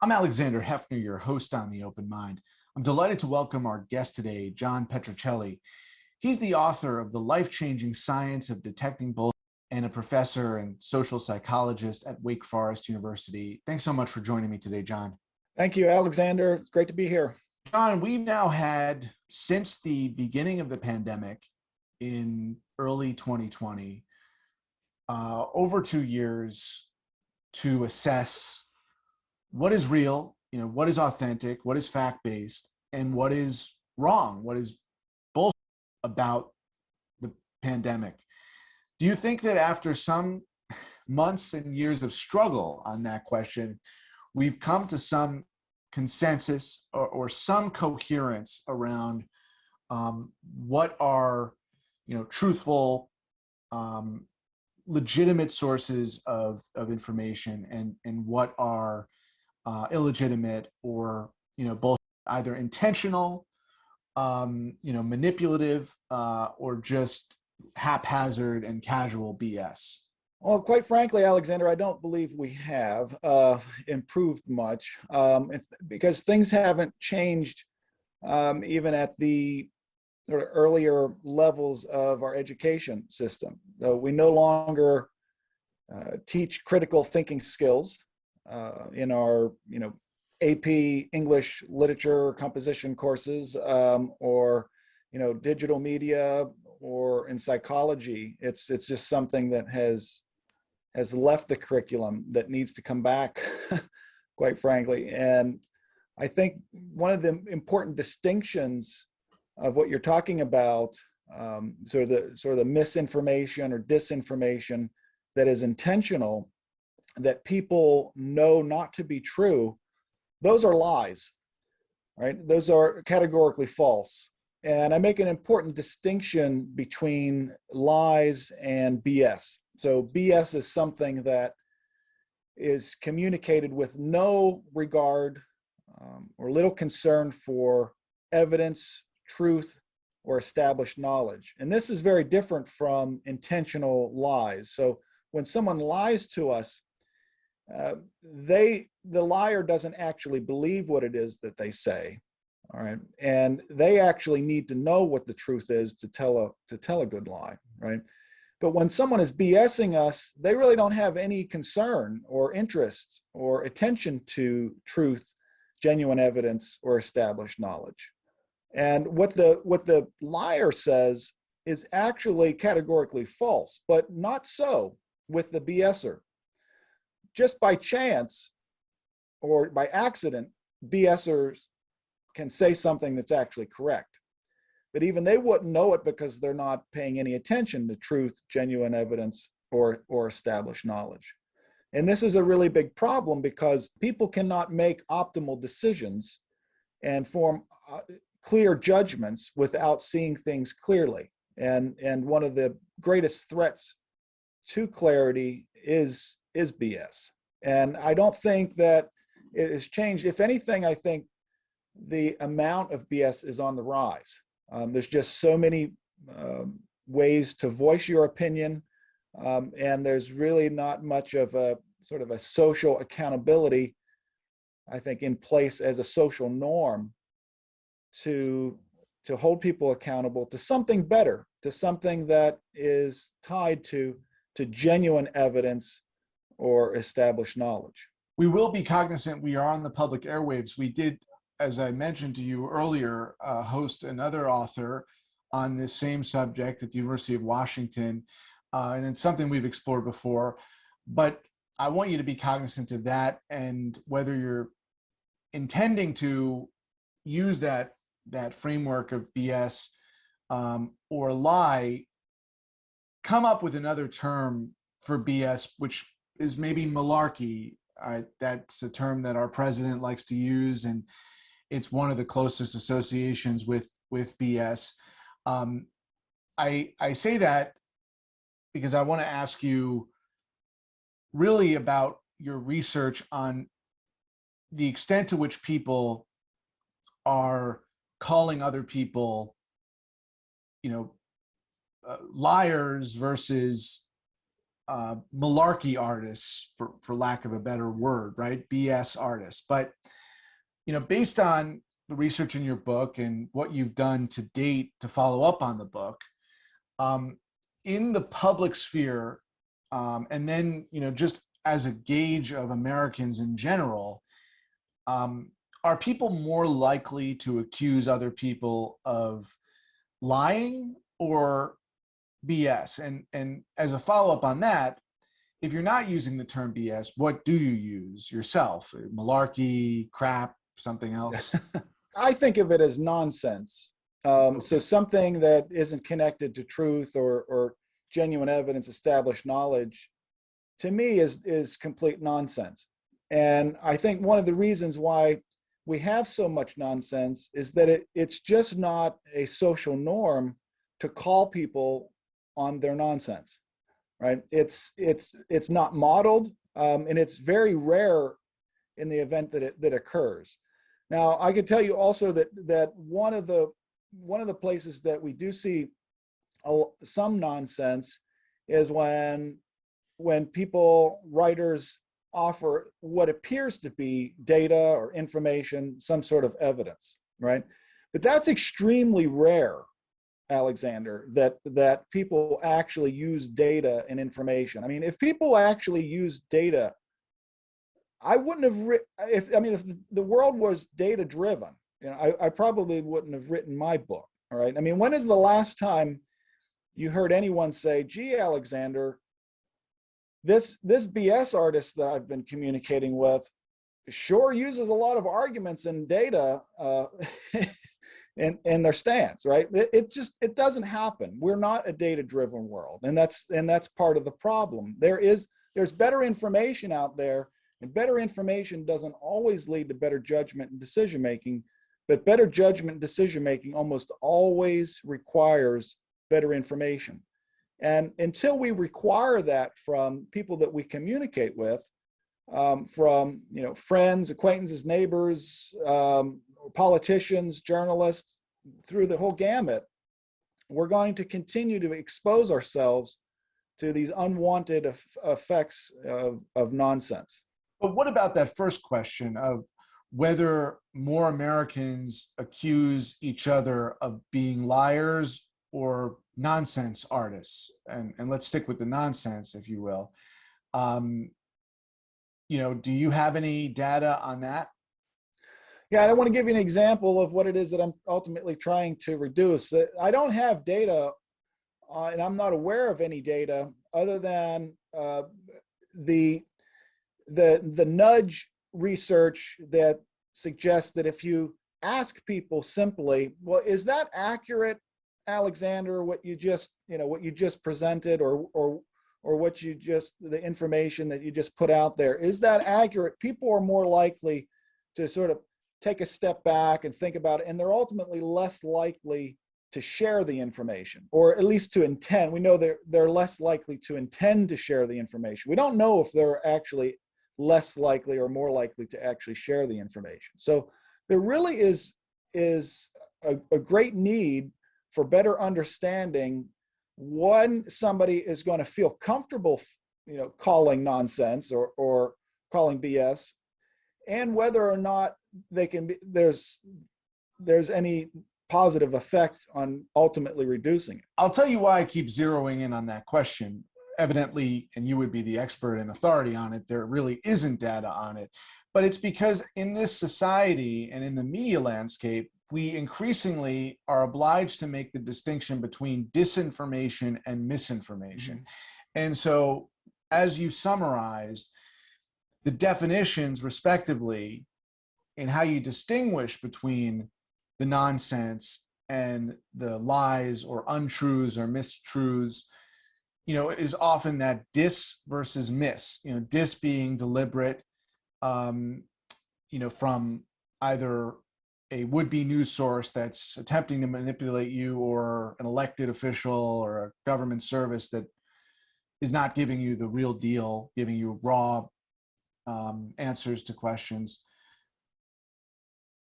I'm Alexander Heffner, your host on The Open Mind. I'm delighted to welcome our guest today, John Petrocelli. He's the author of The Life-Changing Science of Detecting Bullshit and a professor and social psychologist at Wake Forest University. Thanks so much for joining me today, John. Thank you, Alexander. It's great to be here. John, we've now had, since the beginning of the pandemic in early 2020, over 2 years to assess what is real, what is authentic, what is fact-based, and what is wrong, what is bullshit about the pandemic. Do you think that after some months and years of struggle on that question, we've come to some consensus or some coherence around what are, truthful, legitimate sources of information and what are illegitimate or, both either intentional, manipulative, or just haphazard and casual BS? Well, quite frankly, Alexander, I don't believe we have improved much because things haven't changed even at the sort of earlier levels of our education system. We no longer teach critical thinking skills in our, AP English literature composition courses or, digital media or in psychology. It's just something that has left the curriculum that needs to come back, quite frankly. And I think one of the important distinctions of what you're talking about, sort of the misinformation or disinformation that is intentional, that people know not to be true, those are lies, right? Those are categorically false. And I make an important distinction between lies and BS. So BS is something that is communicated with no regard or little concern for evidence, truth, or established knowledge. And this is very different from intentional lies. So when someone lies to us, the liar doesn't actually believe what it is that they say. All right. And they actually need to know what the truth is to tell a good lie, right? But when someone is BSing us, they really don't have any concern or interest or attention to truth, genuine evidence, or established knowledge. And what the liar says is actually categorically false, but not so with the BSer. Just by chance or by accident, BSers can say something that's actually correct. But even they wouldn't know it because they're not paying any attention to truth, genuine evidence, or established knowledge. And this is a really big problem because people cannot make optimal decisions and form clear judgments without seeing things clearly. And one of the greatest threats to clarity is BS. And I don't think that it has changed. If anything, I think the amount of BS is on the rise. There's just so many ways to voice your opinion, and there's really not much of a sort of a social accountability, I think, in place as a social norm to hold people accountable to something better, to something that is tied to genuine evidence or established knowledge. We will be cognizant we are on the public airwaves. We did, as I mentioned to you earlier, host another author on this same subject at the University of Washington, and it's something we've explored before. But I want you to be cognizant of that, and whether you're intending to use that framework of BS or lie, come up with another term for BS, which is maybe malarkey. That's a term that our president likes to use, and it's one of the closest associations with BS. I say that because I want to ask you really about your research on the extent to which people are calling other people, liars versus malarkey artists, for lack of a better word, right? BS artists. But, based on the research in your book and what you've done to date to follow up on the book, in the public sphere, and then, just as a gauge of Americans in general, are people more likely to accuse other people of lying or BS? And as a follow-up on that, if you're not using the term BS, what do you use yourself? Malarkey, crap, something else? I think of it as nonsense. So something that isn't connected to truth or genuine evidence, established knowledge, to me is complete nonsense. And I think one of the reasons why we have so much nonsense is that it's just not a social norm to call people on their nonsense, right? It's not modeled, and it's very rare in the event that occurs. Now, I can tell you also that one of the places that we do see some nonsense is when people, writers, offer what appears to be data or information, some sort of evidence, right? But that's extremely rare, Alexander, that people actually use data and information. I mean, if people actually use data, I wouldn't have if the world was data driven, I probably wouldn't have written my book. All right. I mean, when is the last time you heard anyone say, gee, Alexander, this BS artist that I've been communicating with sure uses a lot of arguments and data in their stance, right? It doesn't happen. We're not a data-driven world, and that's part of the problem. There's better information out there, and better information doesn't always lead to better judgment and decision making, but better judgment and decision making almost always requires better information. And until we require that from people that we communicate with, from friends, acquaintances, neighbors, politicians, journalists, through the whole gamut, we're going to continue to expose ourselves to these unwanted effects of nonsense. But what about that first question of whether more Americans accuse each other of being liars or nonsense artists? And let's stick with the nonsense, if you will. Do you have any data on that? Yeah, I want to give you an example of what it is that I'm ultimately trying to reduce. I don't have data, and I'm not aware of any data other than the nudge research that suggests that if you ask people simply, well, is that accurate, Alexander, what you just presented, or what the information that you just put out there, is that accurate? People are more likely to sort of take a step back and think about it, and they're ultimately less likely to share the information, or at least to intend. We know they're less likely to intend to share the information. We don't know if they're actually less likely or more likely to actually share the information. So there really is a great need for better understanding when somebody is going to feel comfortable, calling nonsense or calling BS, and whether or not there's any positive effect on ultimately reducing it. I'll tell you why I keep zeroing in on that question. Evidently, and you would be the expert and authority on it, there really isn't data on it. But it's because in this society and in the media landscape, we increasingly are obliged to make the distinction between disinformation and misinformation. And so, as you summarized, the definitions respectively in how you distinguish between the nonsense and the lies or untruths or mistruths, is often that dis versus miss, dis being deliberate, from either a would-be news source that's attempting to manipulate you, or an elected official or a government service that is not giving you the real deal, giving you raw answers to questions.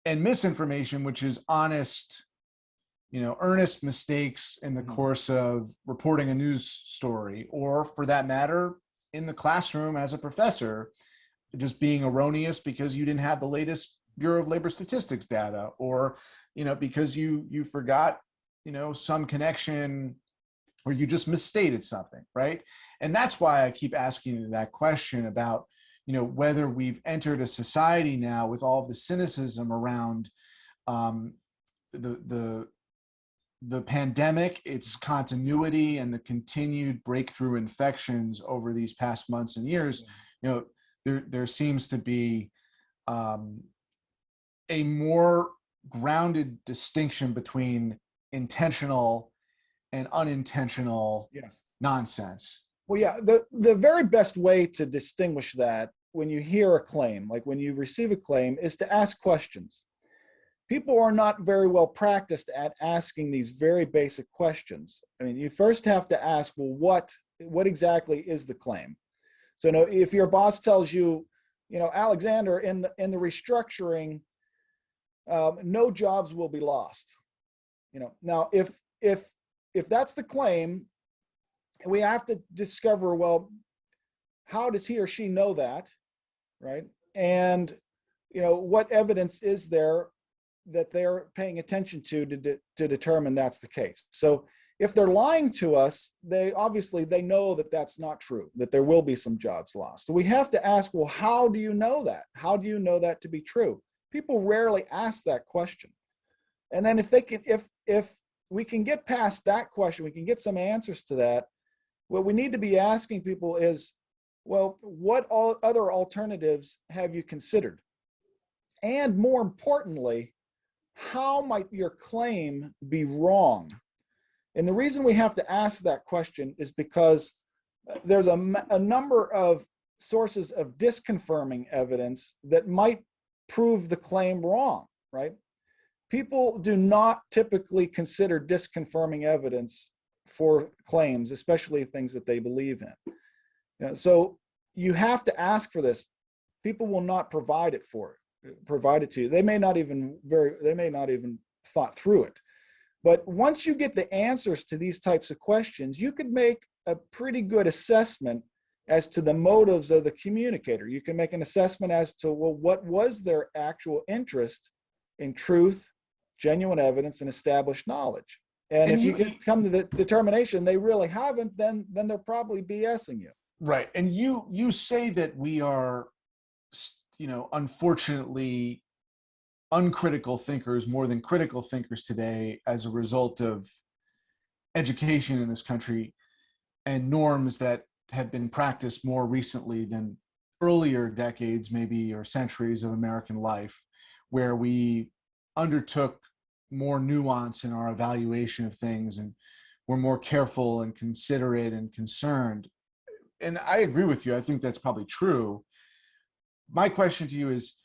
And misinformation, which is honest, earnest mistakes in the course of reporting a news story, or for that matter, in the classroom as a professor, just being erroneous because you didn't have the latest Bureau of Labor Statistics data, or, because you forgot, some connection, or you just misstated something, right? And that's why I keep asking you that question about, whether we've entered a society now with all of the cynicism around the pandemic, its continuity, and the continued breakthrough infections over these past months and years. There seems to be a more grounded distinction between intentional and unintentional nonsense. Well, yeah, the very best way to distinguish that when you hear a claim, like when you receive a claim, is to ask questions. People are not very well practiced at asking these very basic questions. I mean, you first have to ask, well, what exactly is the claim? So, if your boss tells you, Alexander, in the restructuring, no jobs will be lost. Now if that's the claim, we have to discover, well, how does he or she know that, right? And what evidence is there that they're paying attention to determine that's the case? So if they're lying to us, they know that that's not true, that there will be some jobs lost. So we have to ask, well, how do you know that? How do you know that to be true? People rarely ask that question. And then if we can get past that question, we can get some answers to that. What we need to be asking people is, well, what other alternatives have you considered? And more importantly, how might your claim be wrong? And the reason we have to ask that question is because there's a number of sources of disconfirming evidence that might prove the claim wrong, right? People do not typically consider disconfirming evidence for claims, especially things that they believe in. So you have to ask for this. People will not provide it to you. They may not even thought through it. But once you get the answers to these types of questions, you could make a pretty good assessment as to the motives of the communicator. You can make an assessment as to, well, what was their actual interest in truth, genuine evidence, and established knowledge. And if you come to the determination they really haven't, then they're probably BSing you. Right. And you say that we are, unfortunately, uncritical thinkers more than critical thinkers today as a result of education in this country and norms that have been practiced more recently than earlier decades, maybe, or centuries of American life, where we undertook more nuance in our evaluation of things and were more careful and considerate and concerned. And I agree with you. I think that's probably true. My question to you is,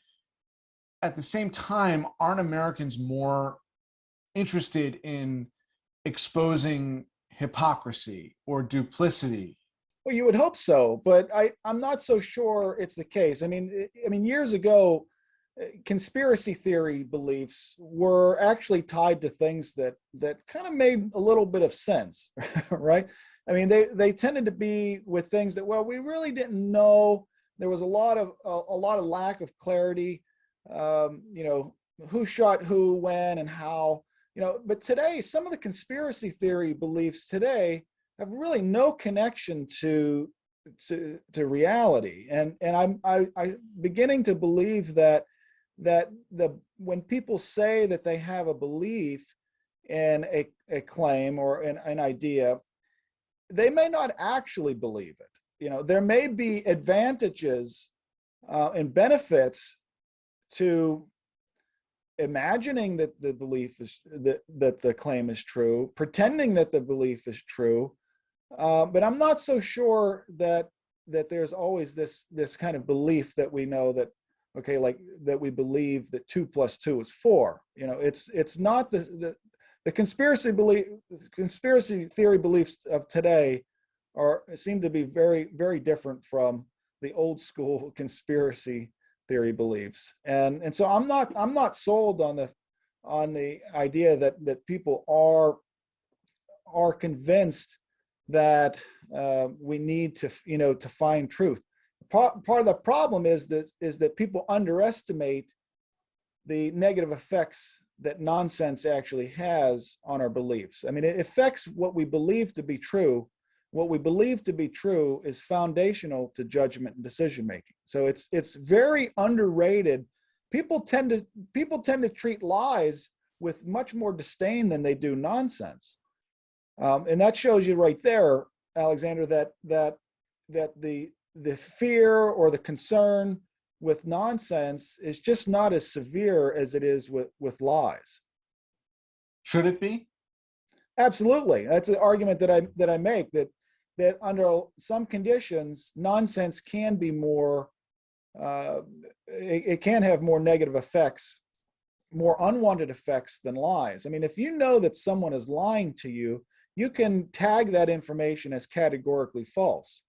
at the same time, aren't Americans more interested in exposing hypocrisy or duplicity? Well, you would hope so, but I'm not so sure it's the case. I mean, years ago, conspiracy theory beliefs were actually tied to things that kind of made a little bit of sense, right? I mean, they tended to be with things that, well, we really didn't know. There was a lot of lack of clarity. Who shot who, when, and how. But today, some of the conspiracy theory beliefs today have really no connection to reality, and I'm beginning to believe that when people say that they have a belief in a claim or an idea, they may not actually believe it. There may be advantages and benefits to imagining that the belief is that the claim is true, pretending that the belief is true, but I'm not so sure that there's always this kind of belief that we know that, okay, like that we believe that 2 + 2 is 4. It's not the conspiracy theory beliefs of today seem to be very, very different from the old school conspiracy theory beliefs. And so I'm not sold on on the idea that people are convinced that we need to, to find truth. Part of the problem is that people underestimate the negative effects that nonsense actually has on our beliefs. I mean, it affects what we believe to be true. What we believe to be true is foundational to judgment and decision making. So it's very underrated. People tend to treat lies with much more disdain than they do nonsense, and that shows you right there, Alexander, that the fear or the concern with nonsense is just not as severe as it is with lies. Should it be? Absolutely. That's an argument that I make, that under some conditions, nonsense can be more, it can have more negative effects, more unwanted effects than lies. I mean, if you know that someone is lying to you, you can tag that information as categorically false.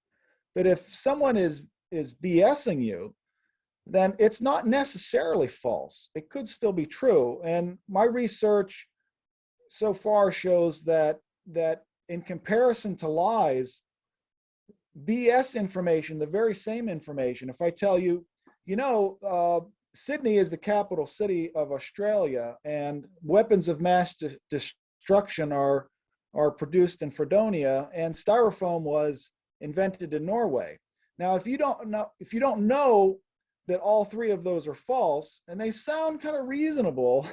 But if someone is BSing you, then it's not necessarily false. It could still be true. And my research so far shows that in comparison to lies, BS information, the very same information, if I tell you, Sydney is the capital city of Australia, and weapons of mass destruction are produced in Fredonia, and styrofoam was invented in Norway. Now, if you don't know that all three of those are false, and they sound kind of reasonable,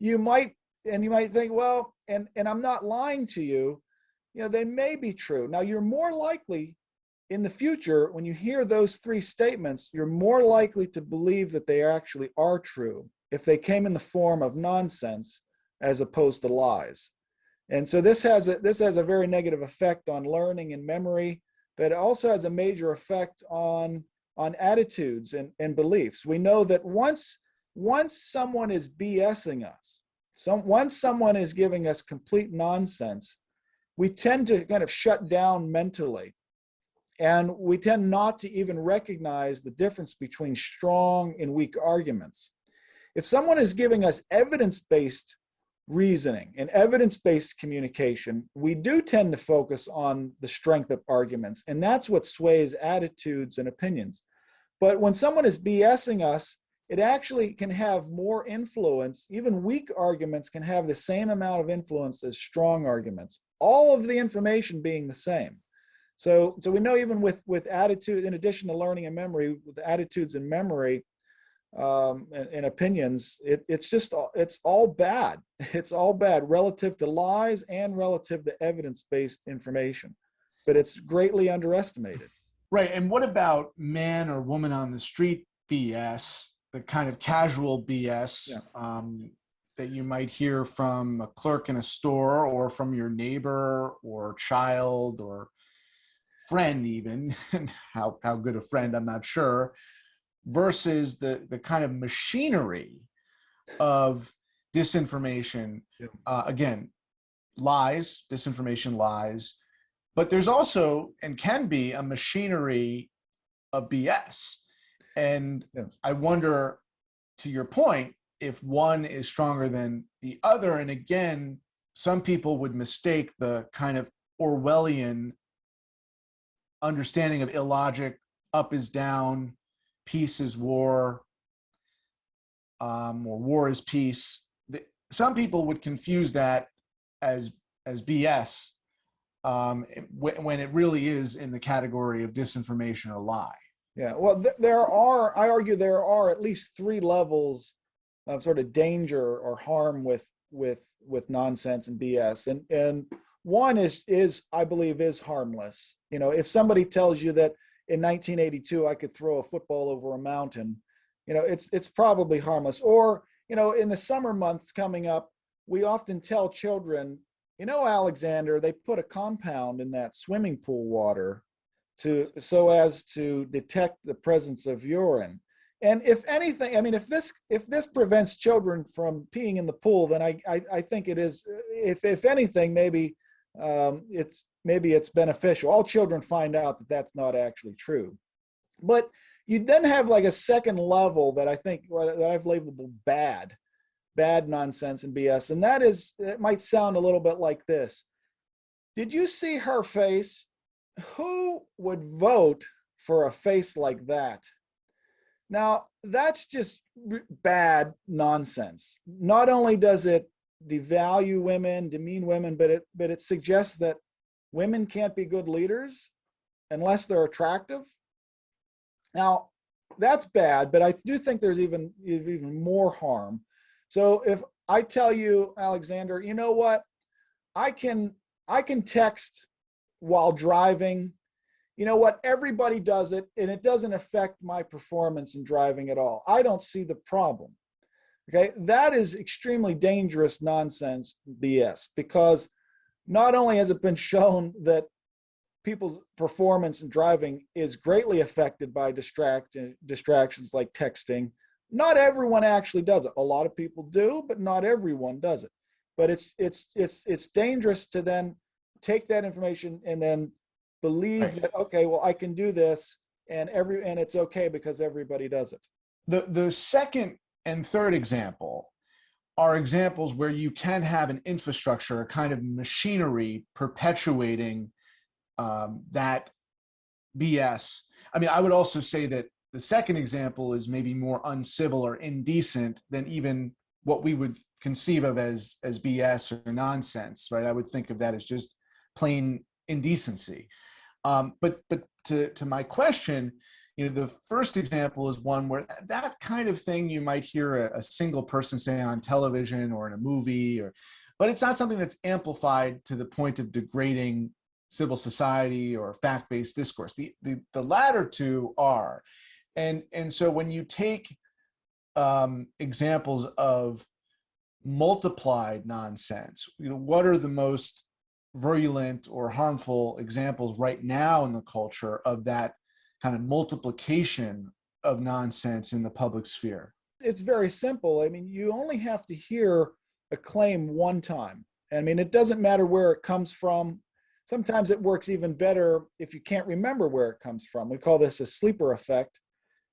you might think, well, and I'm not lying to you, they may be true. Now, you're more likely in the future, when you hear those three statements, you're more likely to believe that they actually are true if they came in the form of nonsense as opposed to lies. And so this has a very negative effect on learning and memory, but it also has a major effect on attitudes and beliefs. We know that once someone is BSing us, once someone is giving us complete nonsense, we tend to kind of shut down mentally. And we tend not to even recognize the difference between strong and weak arguments. If someone is giving us evidence-based reasoning and evidence-based communication, we do tend to focus on the strength of arguments, and that's what sways attitudes and opinions. But when someone is BSing us, it actually can have more influence. Even weak arguments can have the same amount of influence as strong arguments, all of the information being the same. So we know even with attitude, in addition to learning and memory, with attitudes and memory and opinions, it's all bad. It's all bad relative to lies and relative to evidence-based information, but it's greatly underestimated. Right. And what about man or woman on the street BS, the kind of casual BS that you might hear from a clerk in a store or from your neighbor or child or friend even, and how good a friend, I'm not sure, versus the kind of machinery of disinformation. Again, lies, disinformation, lies, but there's also, and can be, a machinery of BS. And I wonder, to your point, if one is stronger than the other. And again, some people would mistake the kind of Orwellian understanding of illogic, up is down, peace is war, or war is peace. Some people would confuse that as BS when it really is in the category of disinformation or lie. Yeah, well, I argue there are at least three levels of sort of danger or harm with nonsense and BS, and one is I believe is harmless. If somebody tells you that in 1982 I could throw a football over a mountain, it's probably harmless. Or in the summer months coming up, we often tell children, Alexander, they put a compound in that swimming pool water so as to detect the presence of urine. And if anything, I mean, if this prevents children from peeing in the pool, then I think it is. If anything, maybe it's beneficial. All children find out that that's not actually true. But you then have like a second level that I think that I've labeled bad. bad nonsense and BS. And that is, it might sound a little bit like this. Did you see her face? Who would vote for a face like that? Now, that's just bad nonsense. Not only does it devalue women, demean women, but it suggests that women can't be good leaders unless they're attractive. Now, that's bad, but I do think there's even more harm. So if I tell you, Alexander, you know what? I can text while driving. You know what? Everybody does it, and it doesn't affect my performance in driving at all. I don't see the problem. Okay, that is extremely dangerous nonsense BS, because not only has it been shown that people's performance in driving is greatly affected by distractions like texting. Not everyone actually does it. A lot of people do, but not everyone does it. But it's dangerous to then take that information and then believe that, okay, well, I can do this, and it's okay because everybody does it. The second and third example are examples where you can have an infrastructure, a kind of machinery perpetuating that BS. I mean, I would also say that the second example is maybe more uncivil or indecent than even what we would conceive of as BS or nonsense, right? I would think of that as just plain indecency. But to my question, you know, the first example is one where that kind of thing you might hear a single person say on television or in a movie, but it's not something that's amplified to the point of degrading civil society or fact-based discourse. The latter two are. And so when you take examples of multiplied nonsense, you know, what are the most virulent or harmful examples right now in the culture of that kind of multiplication of nonsense in the public sphere? It's very simple. I mean, you only have to hear a claim one time. I mean, it doesn't matter where it comes from. Sometimes it works even better if you can't remember where it comes from. We call this a sleeper effect.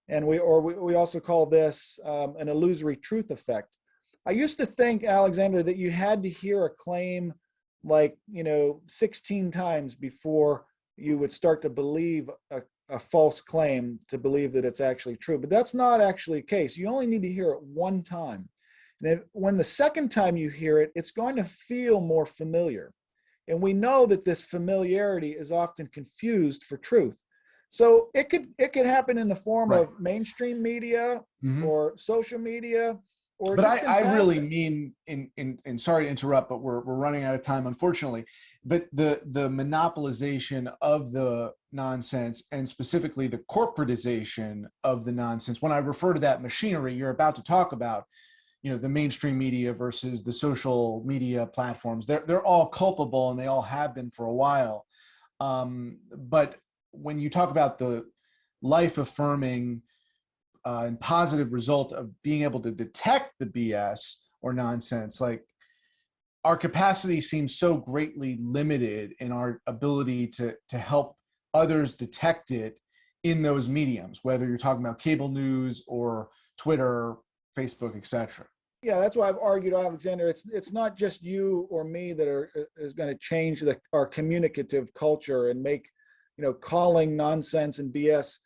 And we also call this an illusory truth effect. I used to think, Alexander, that you had to hear a claim like, 16 times before you would start to believe a false claim, to believe that it's actually true. But that's not actually the case. You only need to hear it one time. And when the second time you hear it, it's going to feel more familiar. And we know that this familiarity is often confused for truth. So it could happen in the form of mainstream media or social media, or but just I really mean in sorry to interrupt, but we're running out of time, unfortunately. But the monopolization of the nonsense, and specifically the corporatization of the nonsense. When I refer to that machinery you're about to talk about, the mainstream media versus the social media platforms, they're all culpable, and they all have been for a while. But when you talk about the life-affirming and positive result of being able to detect the BS or nonsense, like, our capacity seems so greatly limited in our ability to help others detect it in those mediums, whether you're talking about cable news or Twitter, Facebook, etc. Yeah, that's why I've argued, Alexander, it's not just you or me that is going to change our communicative culture and make, calling nonsense and BS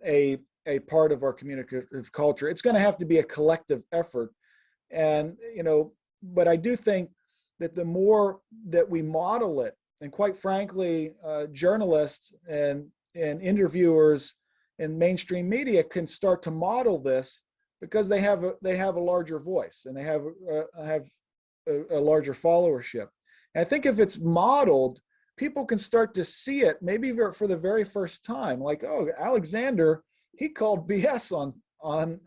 a part of our communicative culture. It's going to have to be a collective effort. And, but I do think that the more that we model it, and quite frankly, journalists and interviewers in mainstream media can start to model this, because they have a larger voice, and they have a larger followership. And I think if it's modeled, people can start to see it maybe for the very first time, like, oh, Alexander, he called BS on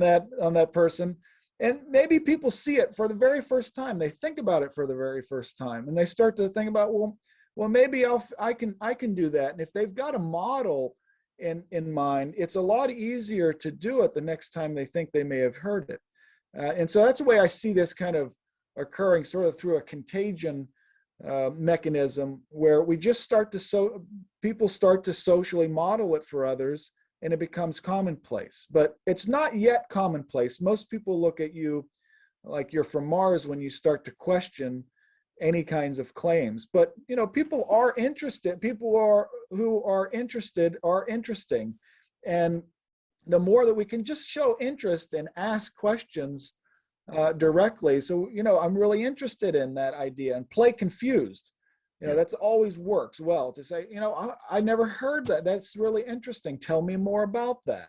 that person. And maybe people see it for the very first time. They think about it for the very first time, and they start to think about, well, maybe I can do that. And if they've got a model in mind, it's a lot easier to do it the next time they think they may have heard it. And so that's the way I see this kind of occurring, sort of through a contagion mechanism, where we just people start to socially model it for others, and it becomes commonplace. But it's not yet commonplace. Most people look at you like you're from Mars when you start to question any kinds of claims. But people are interested. Who are interested are interesting, and the more that we can just show interest and ask questions directly. So I'm really interested in that idea, and play confused. That's always works well to say, I never heard that. That's really interesting. Tell me more about that.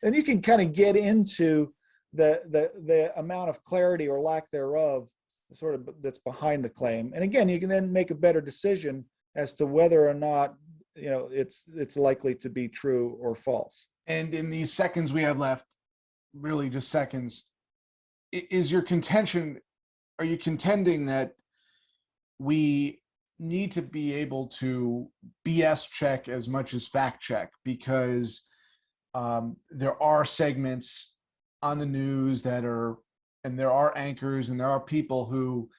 And you can kind of get into the amount of clarity or lack thereof sort of that's behind the claim. And again, you can then make a better decision as to whether or not it's likely to be true or false. And in these seconds we have left, really just seconds, is your contention, are you contending that we need to be able to BS check as much as fact check? Because there are segments on the news and there are anchors and there are people who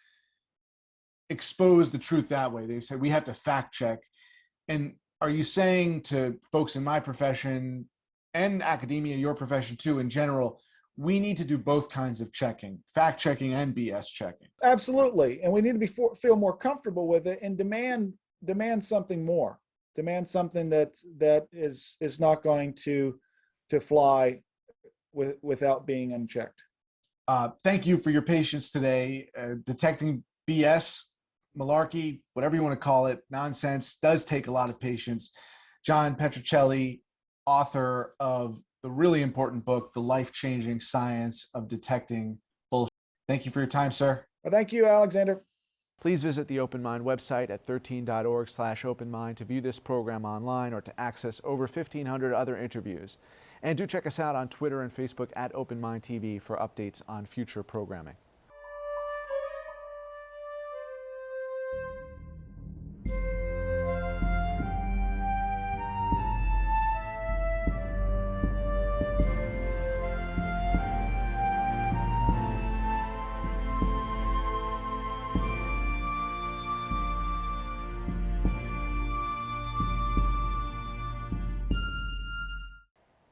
expose the truth that way. They say we have to fact check. And are you saying to folks in my profession and academia, your profession too, in general, we need to do both kinds of checking, fact checking and BS checking? Absolutely. And we need to feel more comfortable with it and demand something more, demand something that is not going to fly without being unchecked. Thank you for your patience today. Detecting BS, malarkey, whatever you want to call it, nonsense, does take a lot of patience. John Petrocelli, author of the really important book, The Life-Changing Science of Detecting Bullshit. Thank you for your time, sir. Well, thank you, Alexander. Please visit the Open Mind website at 13.org/openmind to view this program online or to access over 1,500 other interviews. And do check us out on Twitter and Facebook at Open Mind TV for updates on future programming.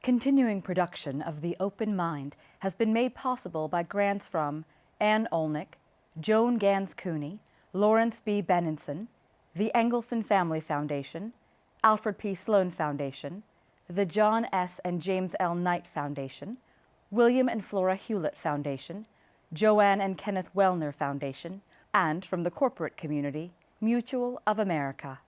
Continuing production of The Open Mind has been made possible by grants from Ann Olnick, Joan Gans Cooney, Lawrence B. Benenson, the Engelson Family Foundation, Alfred P. Sloan Foundation, the John S. and James L. Knight Foundation, William and Flora Hewlett Foundation, Joanne and Kenneth Wellner Foundation, and from the corporate community, Mutual of America.